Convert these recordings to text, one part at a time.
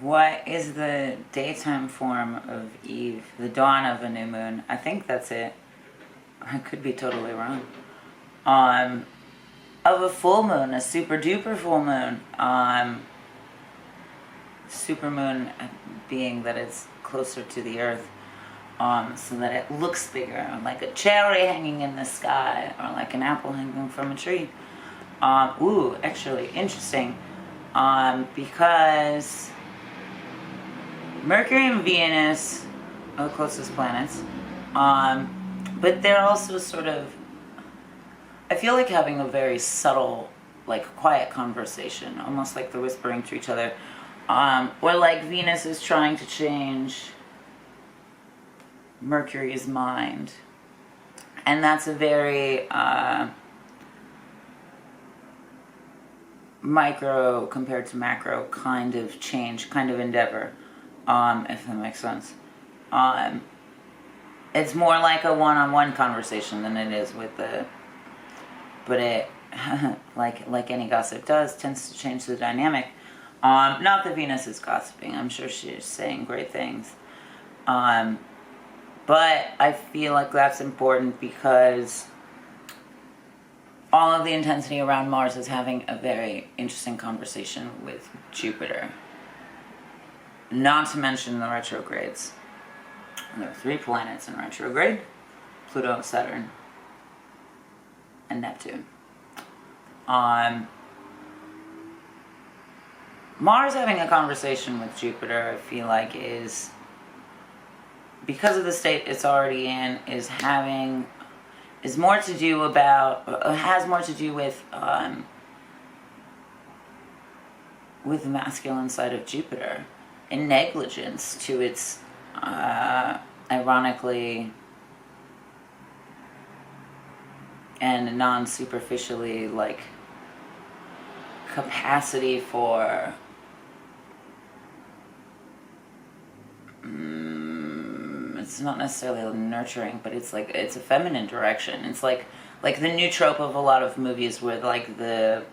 What is the daytime form of Eve? The dawn of a new moon. I think that's it. I could be totally wrong. Um, of a full moon, a super duper full moon. Super moon being that it's closer to the earth. So that it looks bigger, like a cherry hanging in the sky, or like an apple hanging from a tree. Actually, interesting. Because Mercury and Venus are the closest planets. But they're also sort of, I feel like having a very subtle, like quiet conversation, almost like they're whispering to each other. Or like Venus is trying to change Mercury's mind. And that's a very micro compared to macro kind of change, kind of endeavor, if that makes sense. It's more like a one-on-one conversation than it is with the, but it, like any gossip does, tends to change the dynamic. Not that Venus is gossiping. I'm sure she's saying great things. But I feel like that's important because all of the intensity around Mars is having a very interesting conversation with Jupiter. Not to mention the retrogrades. There are 3 planets in retrograde: Pluto, Saturn, and Neptune. Mars having a conversation with Jupiter, I feel like, is, because of the state it's already in, has more to do with the masculine side of Jupiter, in negligence to its ironically and non-superficially like capacity for it's not necessarily nurturing, but it's a feminine direction. It's like the new trope of a lot of movies where like the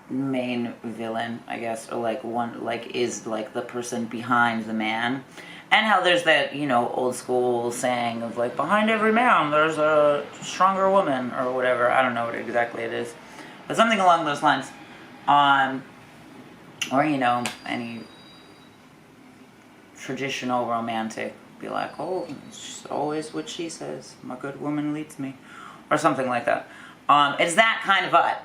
main villain, I guess, or like one is like the person behind the man, and how there's that old school saying of like behind every man there's a stronger woman or whatever. I don't know what exactly it is, but something along those lines. Or any traditional romantic, be like, oh, it's always what she says, my good woman leads me, or something like that. It's that kind of vibe.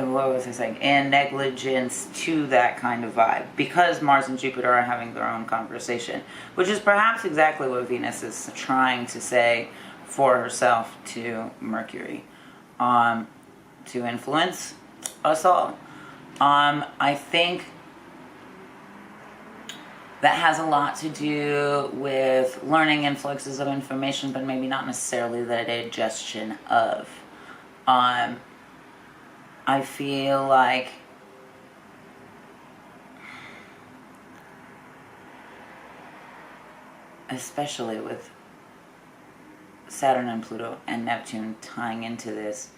What was I saying? In negligence to that kind of vibe, because Mars and Jupiter are having their own conversation, which is perhaps exactly what Venus is trying to say for herself to Mercury, to influence us all. I think that has a lot to do with learning influxes of information, but maybe not necessarily the digestion of. I feel like especially with Saturn and Pluto and Neptune tying into this,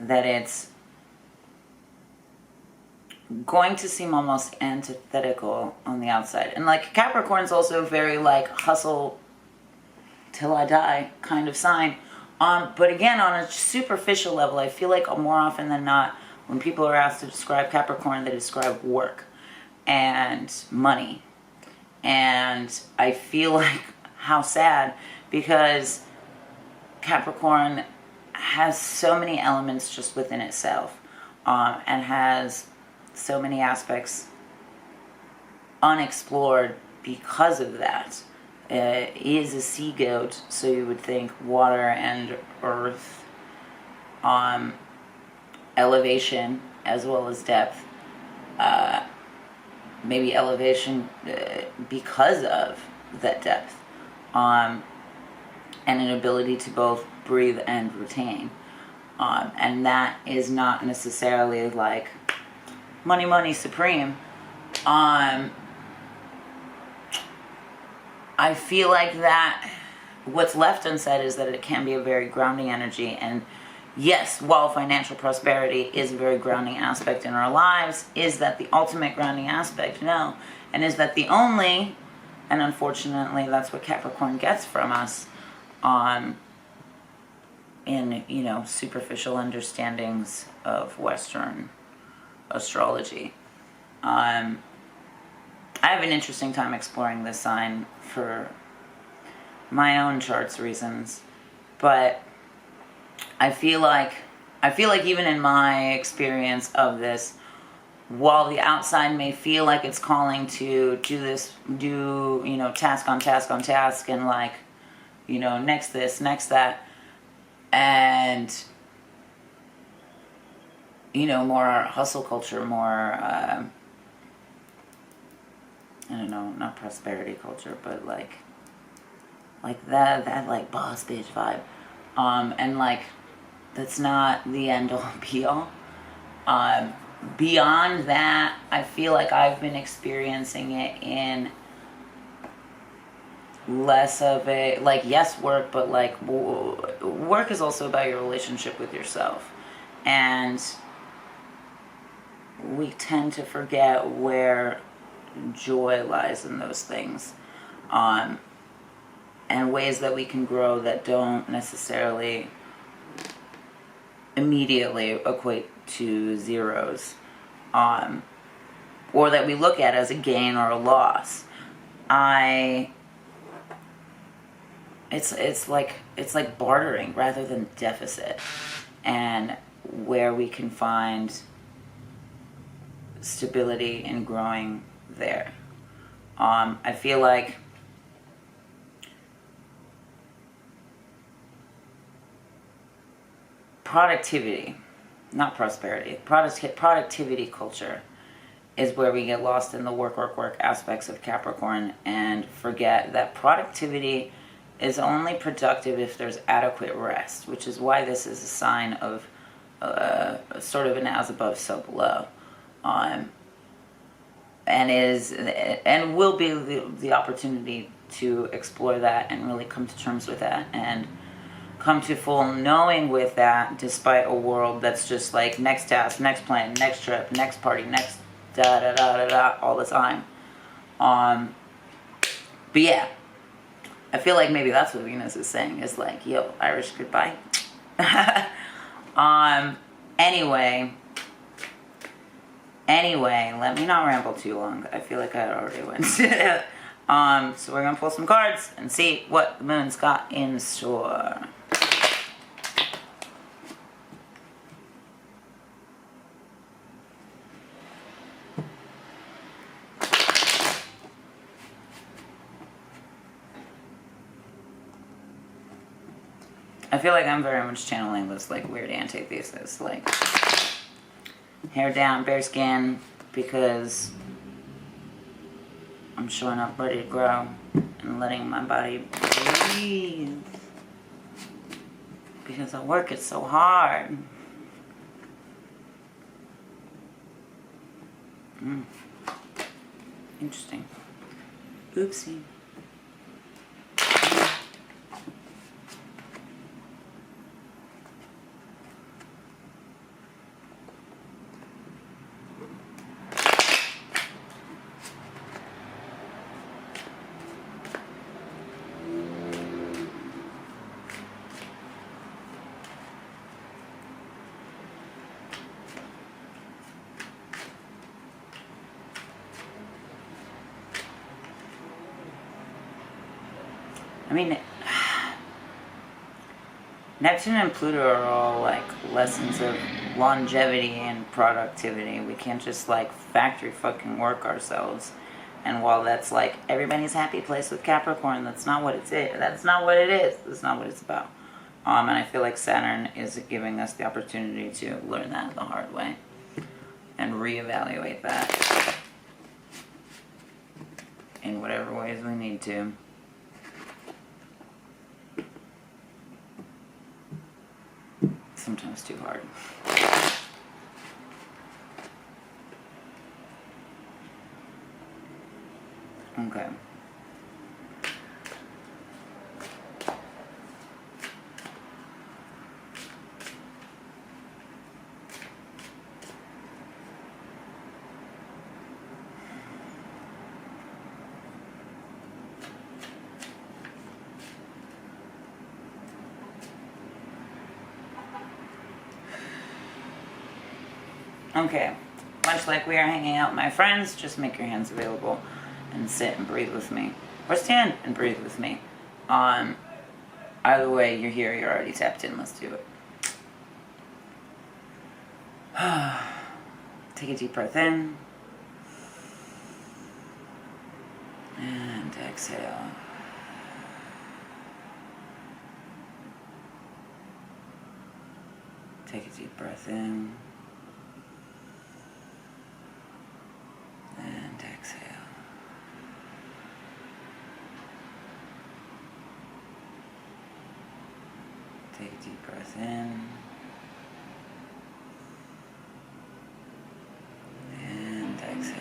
that it's going to seem almost antithetical on the outside. And like Capricorn's also very like hustle till I die kind of sign. But again, on a superficial level, I feel like more often than not, when people are asked to describe Capricorn, they describe work and money. And I feel like how sad, because Capricorn has so many elements just within itself, and has so many aspects unexplored because of that. It is a sea goat, so you would think water and earth, elevation as well as depth, maybe elevation because of that depth, and an ability to both breathe and retain, and that is not necessarily like money supreme. I feel like that what's left unsaid is that it can be a very grounding energy, and yes, while financial prosperity is a very grounding aspect in our lives, is that the ultimate grounding aspect? No. And is that the only, and unfortunately that's what Capricorn gets from us, in, superficial understandings of Western astrology. I have an interesting time exploring this sign for my own chart's reasons, but I feel like even in my experience of this, while the outside may feel like it's calling to do task on task on task, and next this, next that, and more hustle culture, more I don't know, not prosperity culture, but like that like boss bitch vibe, and that's not the end all be all. Beyond that, I feel like I've been experiencing it in less of a, yes, work, but work is also about your relationship with yourself. And we tend to forget where joy lies in those things. And ways that we can grow that don't necessarily immediately equate to zeros, or that we look at as a gain or a loss. It's like bartering rather than deficit, and where we can find stability in growing there. I feel like productivity, not prosperity, productivity culture is where we get lost in the work aspects of Capricorn, and forget that productivity is only productive if there's adequate rest, which is why this is a sign of sort of an as above, so below, and will be the opportunity to explore that and really come to terms with that, and come to full knowing with that, despite a world that's just like next task, next plan, next trip, next party, next da da da da da all the time. But yeah, I feel like maybe that's what Venus is saying, is like, yo, Irish goodbye. Anyway, let me not ramble too long. I feel like I already went. So we're gonna pull some cards and see what the moon's got in store. I feel like I'm very much channeling this weird antithesis, hair down, bare skin, because I'm showing up ready to grow and letting my body breathe, because I work it so hard. Interesting. Oopsie. I mean, Neptune and Pluto are all lessons of longevity and productivity. We can't just factory fucking work ourselves. And while that's everybody's happy place with Capricorn, that's not what it is. That's not what it is. That's not what it's about. And I feel like Saturn is giving us the opportunity to learn that the hard way and reevaluate that in whatever ways we need to. Sometimes too hard. Okay. Okay. Much like we are hanging out with my friends, just make your hands available and sit and breathe with me. Or stand and breathe with me. Either way, you're here, you're already tapped in. Let's do it. Take a deep breath in. And exhale. Take a deep breath in. And exhale. Take a deep breath in. And exhale.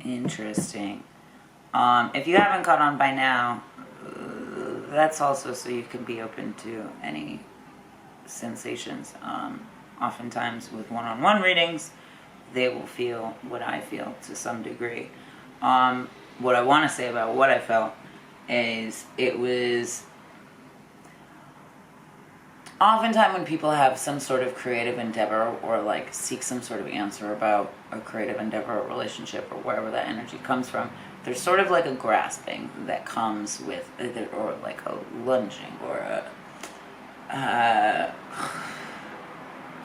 Interesting. If you haven't caught on by now, that's also so you can be open to any sensations. Oftentimes with one-on-one readings, they will feel what I feel to some degree. What I want to say about what I felt is it was oftentimes when people have some sort of creative endeavor or like seek some sort of answer about a creative endeavor or relationship or wherever that energy comes from, there's sort of like a grasping that comes with it, or like a lunging or a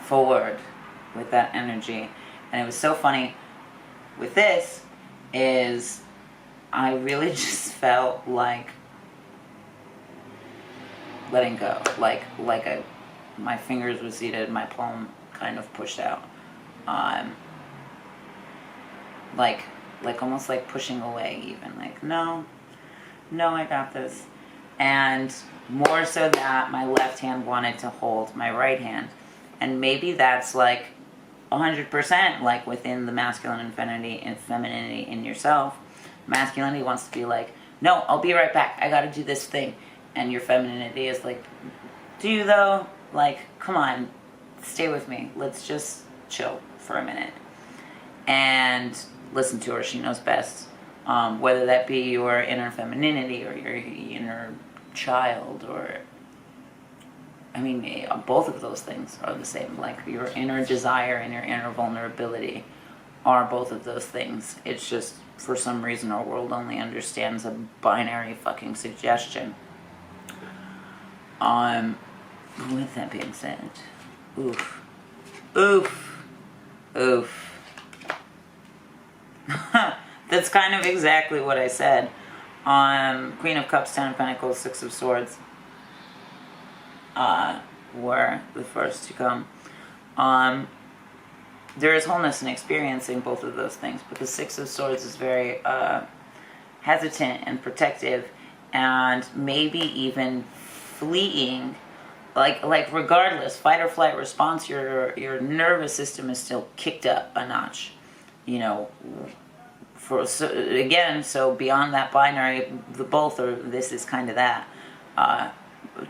forward with that energy. And it was so funny with this is I really just felt like letting go, like my fingers were seated, my palm kind of pushed out, like almost like pushing away, even like no, I got this, and more so that my left hand wanted to hold my right hand, and maybe that's like 100% like within the masculine and femininity in yourself. Masculinity wants to be like, no, I'll be right back, I gotta do this thing. And your femininity is like, do you though? Like, come on, stay with me. Let's just chill for a minute. And listen to her, she knows best. Whether that be your inner femininity or your inner child, or, I mean, both of those things are the same. Like your inner desire and your inner vulnerability are both of those things. It's just, for some reason, our world only understands a binary fucking suggestion. With that being said, oof. That's kind of exactly what I said. Queen of Cups, Ten of Pentacles, Six of Swords were the first to come. There is wholeness in experiencing both of those things, but the Six of Swords is very hesitant and protective, and maybe even fleeing. Like regardless, fight or flight response, your nervous system is still kicked up a notch, you know. So beyond that binary, the both are, this is kind of that,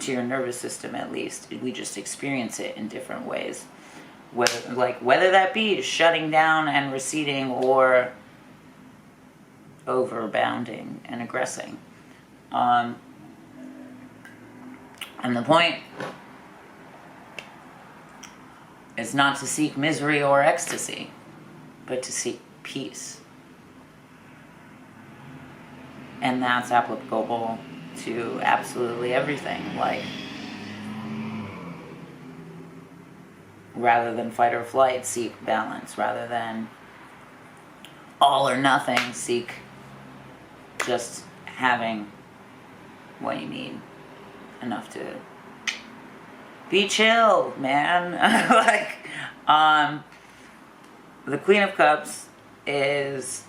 to your nervous system at least. We just experience it in different ways, whether that be shutting down and receding, or overbounding and aggressing. And the point is not to seek misery or ecstasy, but to seek peace. And that's applicable to absolutely everything. Like, rather than fight or flight, seek balance. Rather than all or nothing, seek just having what you need. Enough to be chill, man. The Queen of Cups is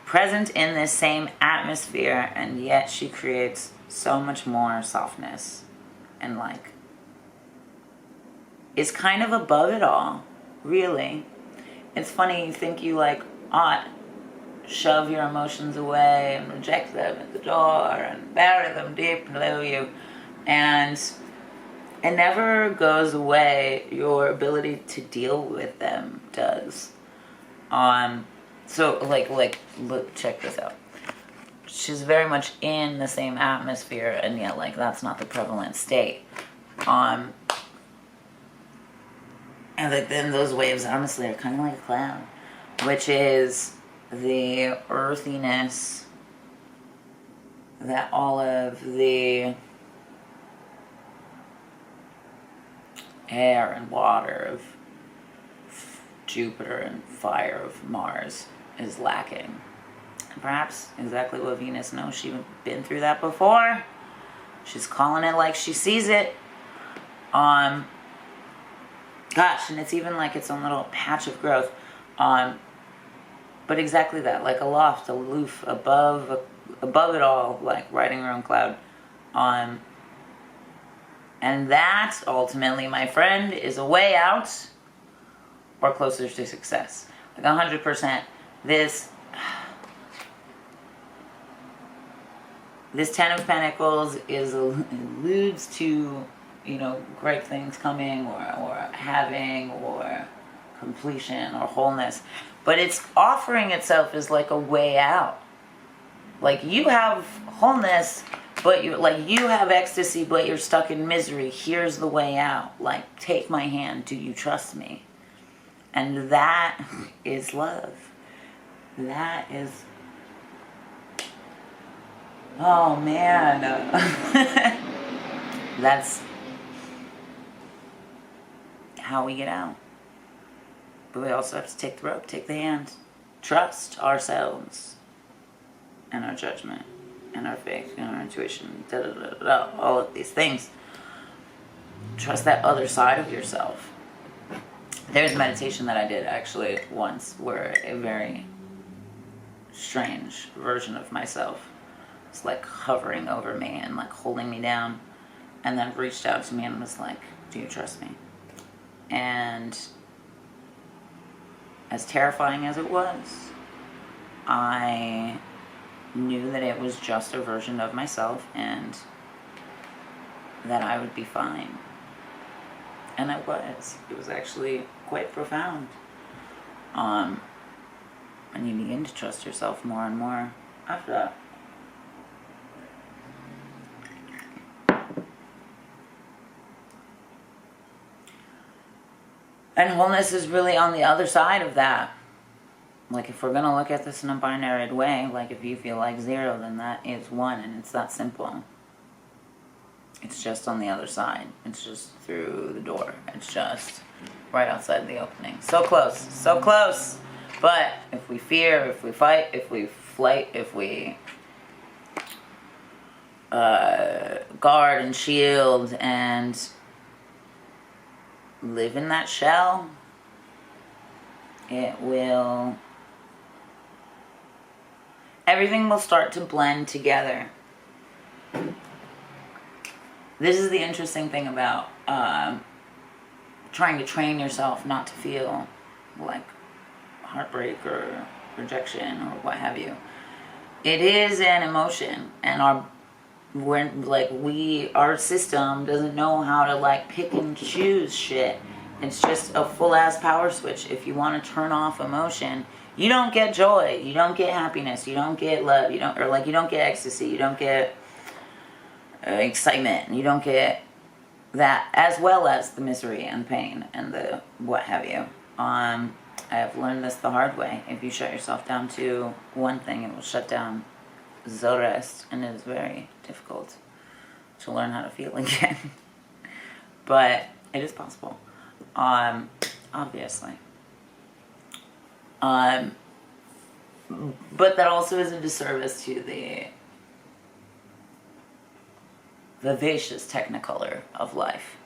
present in this same atmosphere, and yet she creates so much more softness, and like is kind of above it all, really. It's funny, you think you like ought shove your emotions away and reject them at the door and bury them deep below you, and it never goes away. Your ability to deal with them does. So, look, check this out. She's very much in the same atmosphere, and yet, like, that's not the prevalent state. And like, then those waves, honestly, are kind of like a cloud, which is the earthiness that all of the air and water of Jupiter and fire of Mars is lacking. And perhaps exactly what Venus knows. She's been through that before. She's calling it like she sees it. Gosh, and it's even like its own little patch of growth. But exactly that, like aloft, aloof, above it all, like riding her own cloud. And that, ultimately, my friend, is a way out or closer to success. Like 100%. This Ten of Pentacles alludes to, you know, great things coming or having or completion or wholeness. But it's offering itself as like a way out. Like, you have wholeness, but you have ecstasy, but you're stuck in misery. Here's the way out. Like, take my hand. Do you trust me? And that is love. That is... Oh, man. That's how we get out. But we also have to take the rope, take the hand. Trust ourselves and our judgment and our faith and our intuition. All of these things. Trust that other side of yourself. There's a meditation that I did actually once where a very strange version of myself was like hovering over me and like holding me down, and then reached out to me and was like, do you trust me? And as terrifying as it was, I knew that it was just a version of myself and that I would be fine. And I was. It was actually quite profound. And you begin to trust yourself more and more after that. And wholeness is really on the other side of that. Like, if we're going to look at this in a binary way, like if you feel like 0, then that is 1, and it's that simple. It's just on the other side. It's just through the door. It's just right outside the opening. So close. So close. But if we fear, if we fight, if we flight, if we guard and shield and live in that shell, everything will start to blend together. This is the interesting thing about trying to train yourself not to feel like heartbreak or rejection or what have you. It is an emotion, and our system doesn't know how to like pick and choose shit. It's just a full-ass power switch. If you want to turn off emotion, you don't get joy, you don't get happiness, you don't get love, you don't get ecstasy, you don't get excitement, you don't get that, as well as the misery and pain and the what have you. I have learned this the hard way. If you shut yourself down to one thing, it will shut down the rest, and it is very difficult to learn how to feel again. But it is possible, obviously. But that also is a disservice to the vivacious technicolor of life.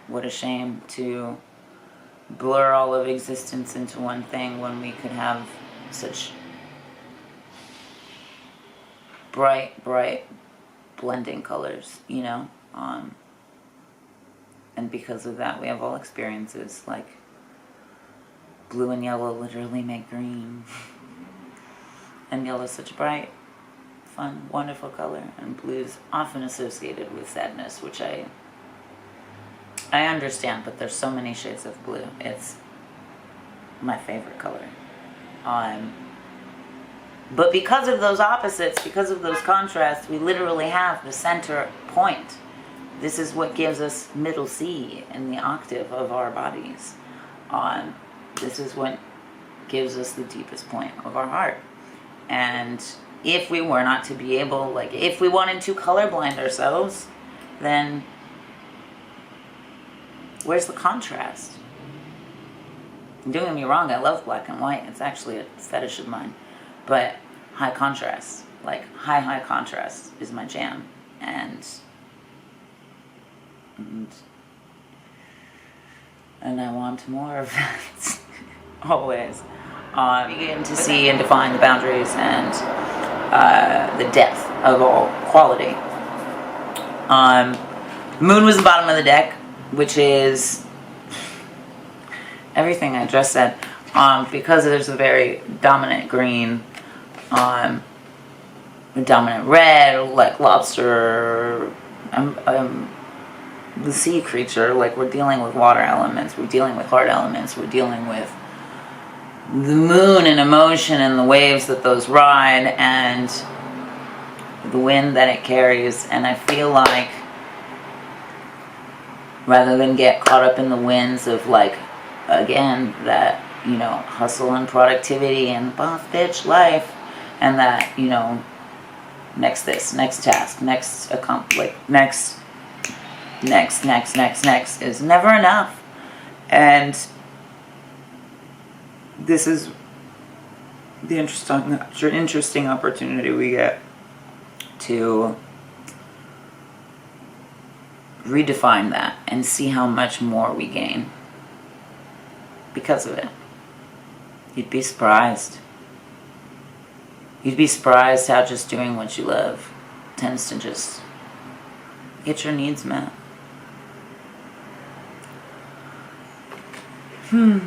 What a shame to blur all of existence into one thing when we could have such bright blending colors, and because of that we have all experiences. Like, blue and yellow literally make green. And yellow is such a bright, fun, wonderful color, and blue is often associated with sadness, which I understand, but there's so many shades of blue. my favorite color. But because of those opposites, because of those contrasts, we literally have the center point. This is what gives us middle C in the octave of our bodies. This is what gives us the deepest point of our heart. And if we were not to be able, like, if we wanted to colorblind ourselves, then where's the contrast? Don't get me wrong, I love black and white. It's actually a fetish of mine. But high contrast, like high contrast is my jam. And I want more of that. Always. Begin to see and define the boundaries and the depth of all quality. Moon was the bottom of the deck, which is everything I just said. Because there's a very dominant green, dominant red, like lobster, the sea creature, like we're dealing with water elements, we're dealing with heart elements, we're dealing with the moon and emotion and the waves that those ride and the wind that it carries. And I feel like rather than get caught up in the winds of, like, again, that, you know, hustle and productivity and boss bitch life, and that, you know, next this, next task, next next is never enough. And this is the interesting opportunity we get to redefine that and see how much more we gain because of it. You'd be surprised. You'd be surprised how just doing what you love tends to just get your needs met. I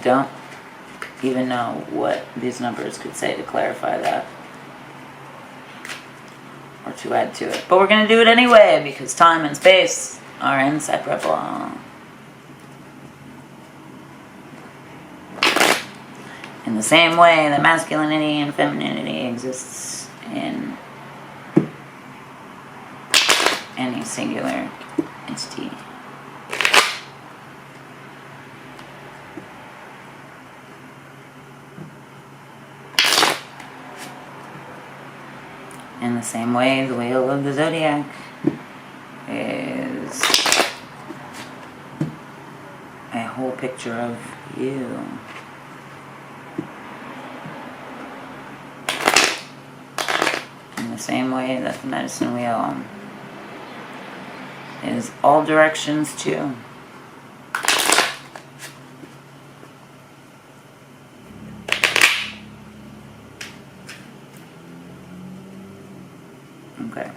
don't even know what these numbers could say to clarify that or to add to it. But we're going to do it anyway because time and space are inseparable. In the same way that masculinity and femininity exists in any singular entity. In the same way, the wheel of the zodiac is a whole picture of you. In the same way that the medicine wheel is all directions too. Okay.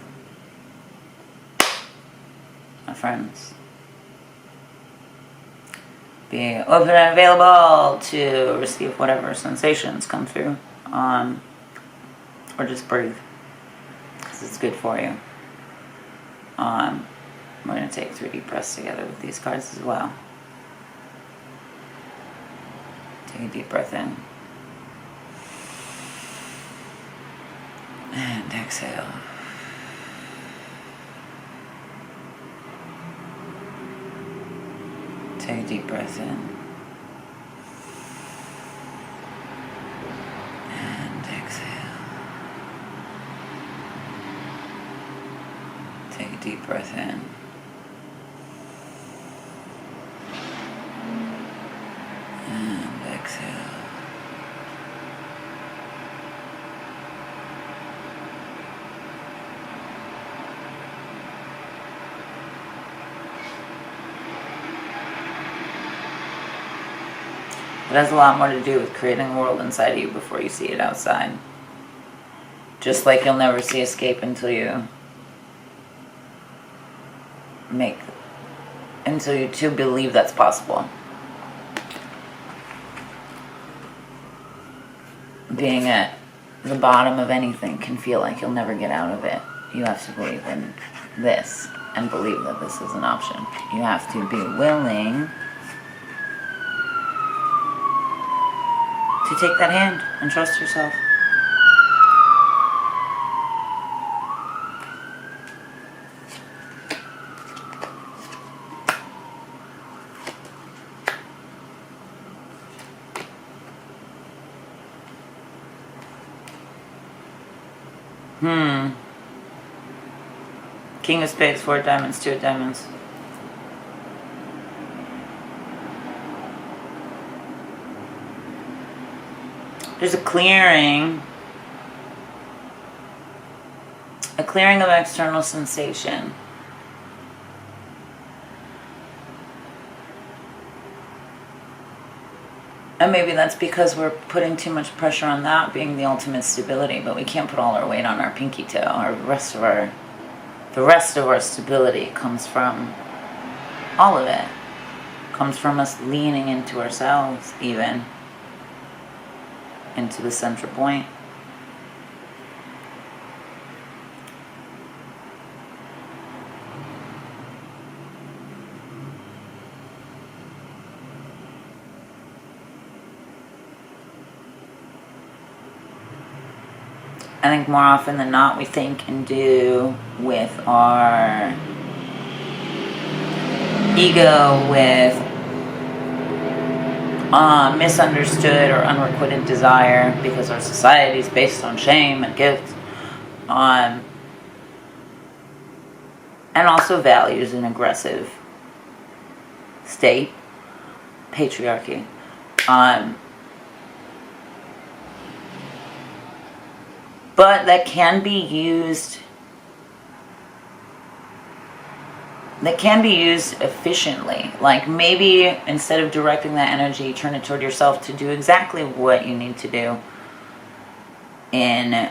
My friends, be open and available to receive whatever sensations come through, or just breathe, because it's good for you. We're going to take 3 deep breaths together with these cards as well. Take a deep breath in. And exhale. Take a deep breath in. And exhale. Take a deep breath in. And exhale. It has a lot more to do with creating a world inside of you before you see it outside. Just like you'll never see escape until you believe that's possible. Being at the bottom of anything can feel like you'll never get out of it. You have to believe in this and believe that this is an option. You have to be willing to take that hand and trust yourself. King of spades, 4 of diamonds, 2 of diamonds. There's a clearing of external sensation. And maybe that's because we're putting too much pressure on that being the ultimate stability, but we can't put all our weight on our pinky toe. The rest of our stability comes from all of it. Comes from us leaning into ourselves, even into the central point. I think more often than not we think and do with our ego, with misunderstood or unrequited desire, because our society is based on shame and guilt, and also values an aggressive state, patriarchy. But that can be used efficiently. Like, maybe instead of directing that energy, turn it toward yourself to do exactly what you need to do in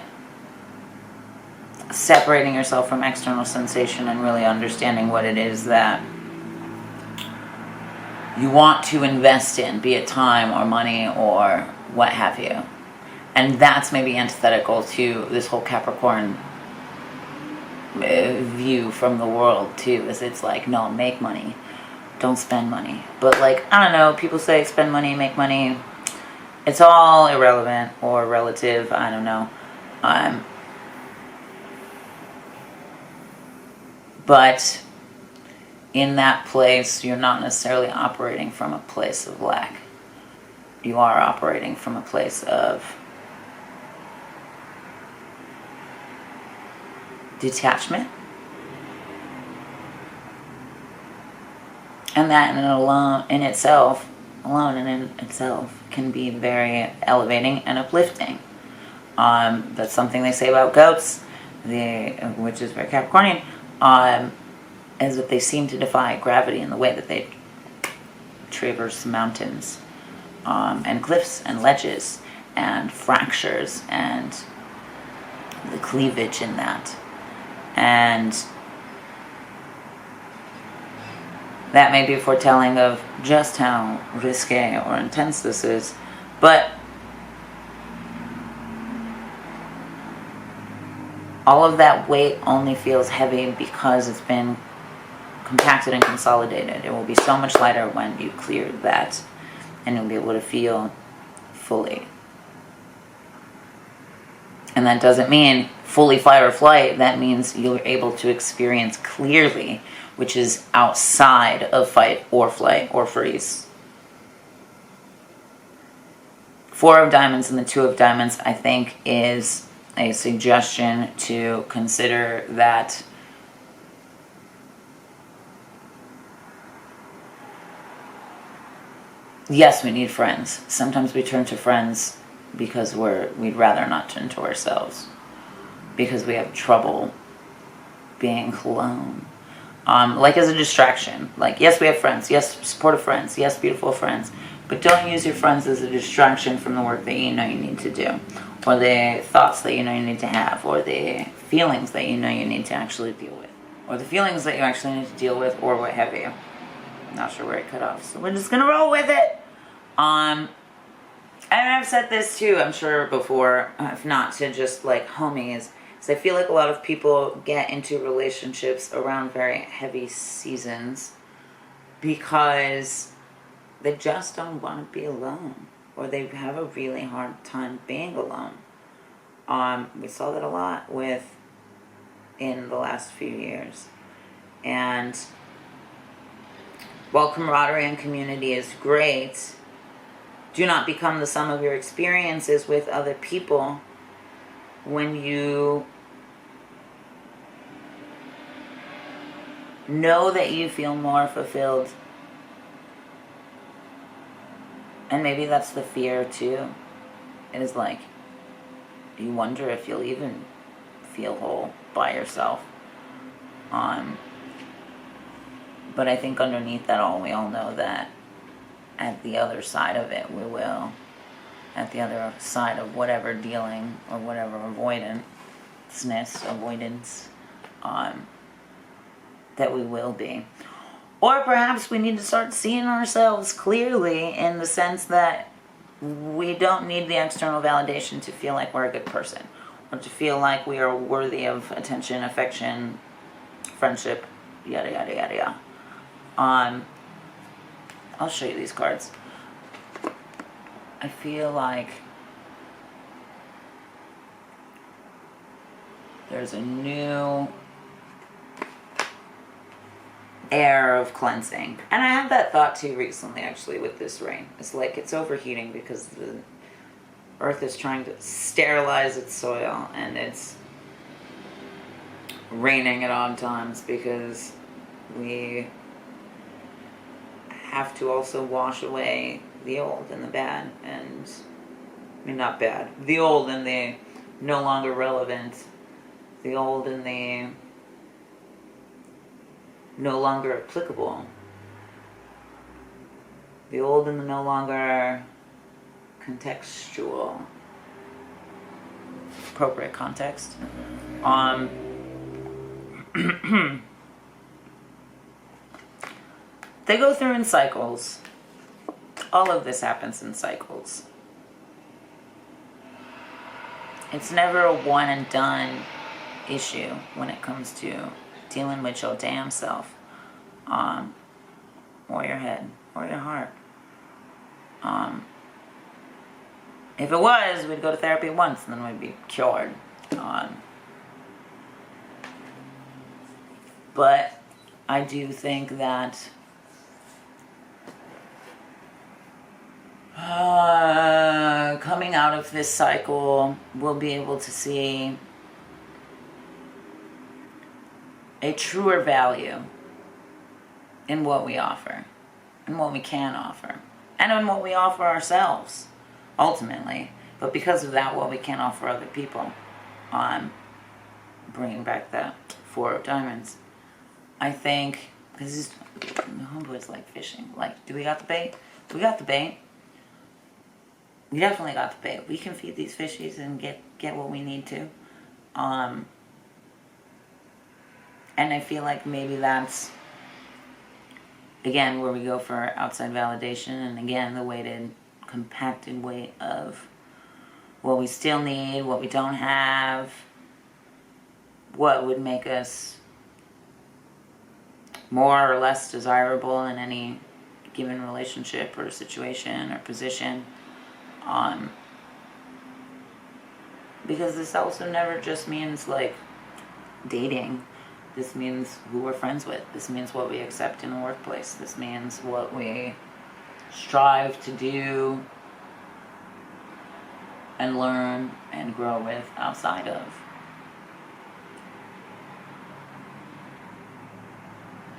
separating yourself from external sensation and really understanding what it is that you want to invest in, be it time or money or what have you. And that's maybe antithetical to this whole Capricorn view from the world too, is it's like, no, make money, don't spend money. But like, I don't know, people say spend money, make money. It's all irrelevant or relative, I don't know. But in that place, you're not necessarily operating from a place of lack. You are operating from a place of detachment, and that in itself can be very elevating and uplifting. That's something they say about goats, which is very Capricornian, is that they seem to defy gravity in the way that they traverse mountains, and cliffs and ledges and fractures and the cleavage in that. And that may be foretelling of just how risque or intense this is. But all of that weight only feels heavy because it's been compacted and consolidated. It will be so much lighter when you clear that, and you'll be able to feel fully. And that doesn't mean fully fight or flight. That means you're able to experience clearly, which is outside of fight or flight or freeze. 4 of diamonds and the 2 of diamonds, I think, is a suggestion to consider that yes, we need friends. Sometimes we turn to friends because we'd rather not turn to ourselves, because we have trouble being alone. Like as a distraction. Like, yes, we have friends. Yes, supportive friends. Yes, beautiful friends. But don't use your friends as a distraction from the work that you know you need to do, or the thoughts that you know you need to have, or the feelings that you know you need to actually deal with, or the feelings that you actually need to deal with, or what have you. Not sure where it cut off, so we're just gonna roll with it. And I've said this too, I'm sure before, if not to just like homies, So I feel like a lot of people get into relationships around very heavy seasons because they just don't want to be alone, or they have a really hard time being alone. We saw that a lot in the last few years. And while camaraderie and community is great, do not become the sum of your experiences with other people when you know that you feel more fulfilled. And maybe that's the fear too. It is like, you wonder if you'll even feel whole by yourself. But I think underneath that all, we all know that at the other side of it, we will. At the other side of whatever dealing or whatever avoidance, that we will be. Or perhaps we need to start seeing ourselves clearly in the sense that we don't need the external validation to feel like we're a good person, or to feel like we are worthy of attention, affection, friendship, yada, yada, yada, yada. I'll show you these cards. I feel like there's a new air of cleansing. And I had that thought too recently, actually, with this rain. It's like it's overheating because the earth is trying to sterilize its soil, and it's raining at odd times because we have to also wash away the old and the bad, and I mean, not bad, the old and the no longer relevant, the old and the no longer applicable, the old and the no longer contextual, appropriate context. They go through in cycles. All of this happens in cycles. It's never a one and done issue when it comes to dealing with your damn self, or your head, or your heart. If it was, we'd go to therapy once and then we'd be cured. But I do think that coming out of this cycle, we'll be able to see a truer value in what we offer, and what we can offer, and in what we offer ourselves, ultimately. But because of that, what we can offer other people, bringing back that Four of Diamonds, I think, because the homeboys like fishing. Like, do we got the bait? We got the bait. We definitely got the bait. We can feed these fishies and get what we need to. And I feel like maybe that's, again, where we go for outside validation, and again, the weighted, compacted weight of what we still need, what we don't have, what would make us more or less desirable in any given relationship or situation or position. Because this also never just means like dating. This means who we're friends with. This means what we accept in the workplace. This means what we strive to do and learn and grow with outside of.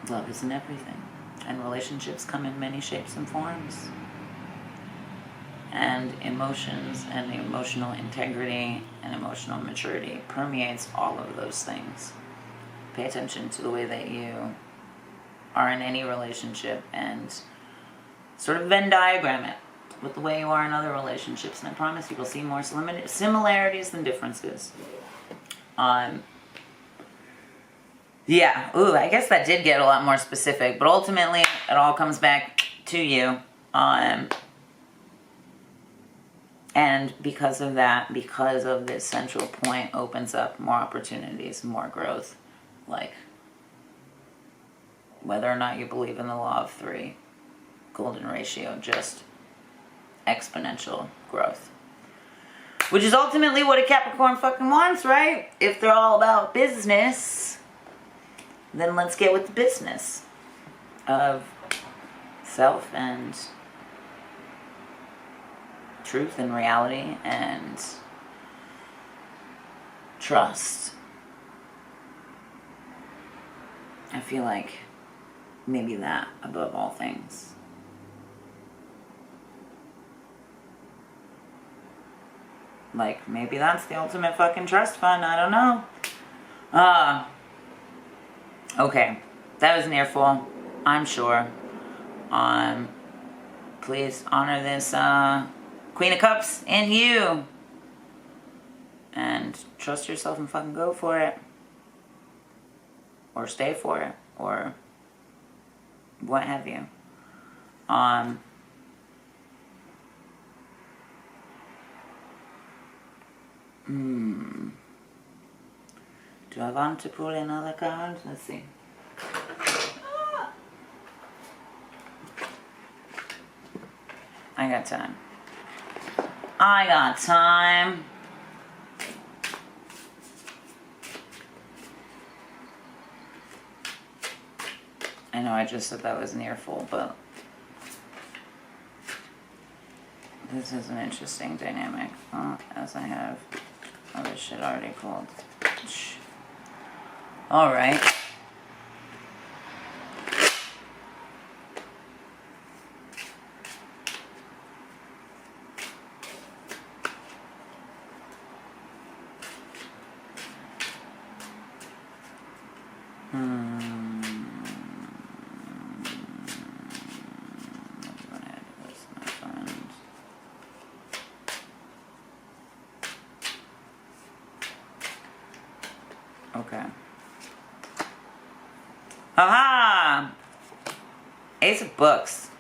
Love isn't everything. And relationships come in many shapes and forms. And emotions and emotional integrity and emotional maturity permeates all of those things. Pay attention to the way that you are in any relationship and sort of Venn diagram it with the way you are in other relationships, and I promise you will see more similarities than differences. Yeah, I guess that did get a lot more specific, but ultimately it all comes back to you. And because of that, because of this central point, opens up more opportunities, more growth. Like, whether or not you believe in the law of three, golden ratio, just exponential growth. Which is ultimately what a Capricorn fucking wants, right? If they're all about business, then let's get with the business of self and truth and reality and trust. I feel like maybe that above all things. Like, maybe that's the ultimate fucking trust fund. I don't know. Okay. That was an earful, I'm sure. Please honor this Queen of Cups in you. And trust yourself and fucking go for it. Or stay for it. Or what have you. Do I want to pull another card? Let's see. I got time. I got time. I know I just said that was an earful, but this is an interesting dynamic. As I have other shit already pulled. Alright. Okay. Aha! Ace of Books.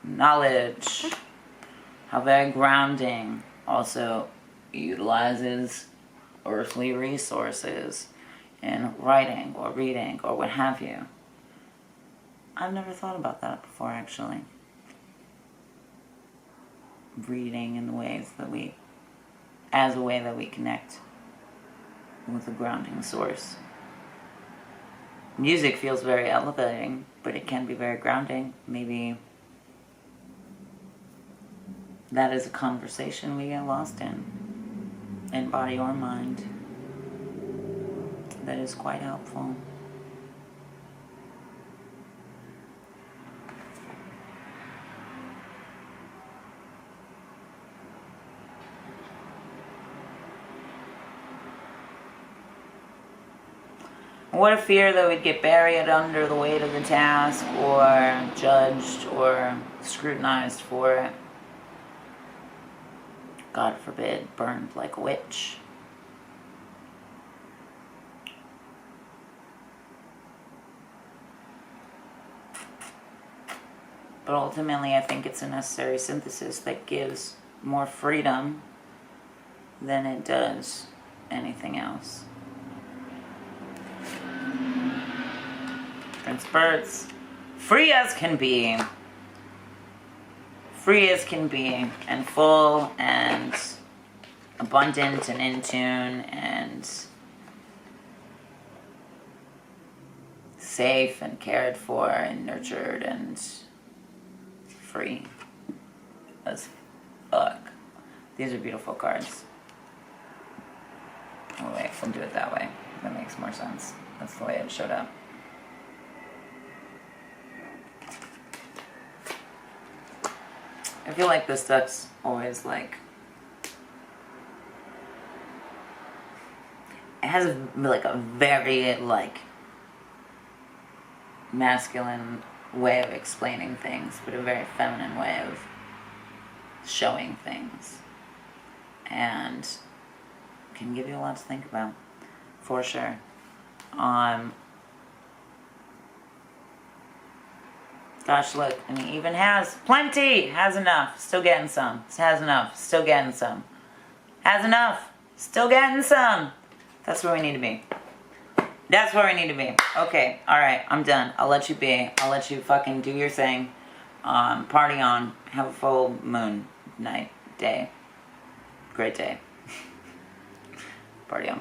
Knowledge. How very grounding. Also utilizes earthly resources in writing or reading or what have you. I've never thought about that before, actually. Reading in the ways that we, as a way that we connect with a grounding source. Music feels very elevating, but it can be very grounding. Maybe that is a conversation we get lost in body or mind. That is quite helpful. What a fear that we'd get buried under the weight of the task, or judged, or scrutinized for it. God forbid, burned like a witch. But ultimately, I think it's a necessary synthesis that gives more freedom than it does anything else. Prince Birds, free as can be. Free as can be, and full, and abundant, and in tune, and safe, and cared for, and nurtured, and free as fuck. These are beautiful cards. Oh wait, we'll do it that way. That makes more sense. That's the way it showed up. I feel like this deck's always like, it has like a very like masculine way of explaining things, but a very feminine way of showing things, and can give you a lot to think about, for sure. God Gosh, look, and he even has plenty. Has enough. Still getting some. Has enough. Still getting some. Has enough. Still getting some. That's where we need to be. That's where we need to be. Okay, alright, I'm done. I'll let you be. I'll let you fucking do your thing. Party on. Have a full moon night, day. Great day. Party on.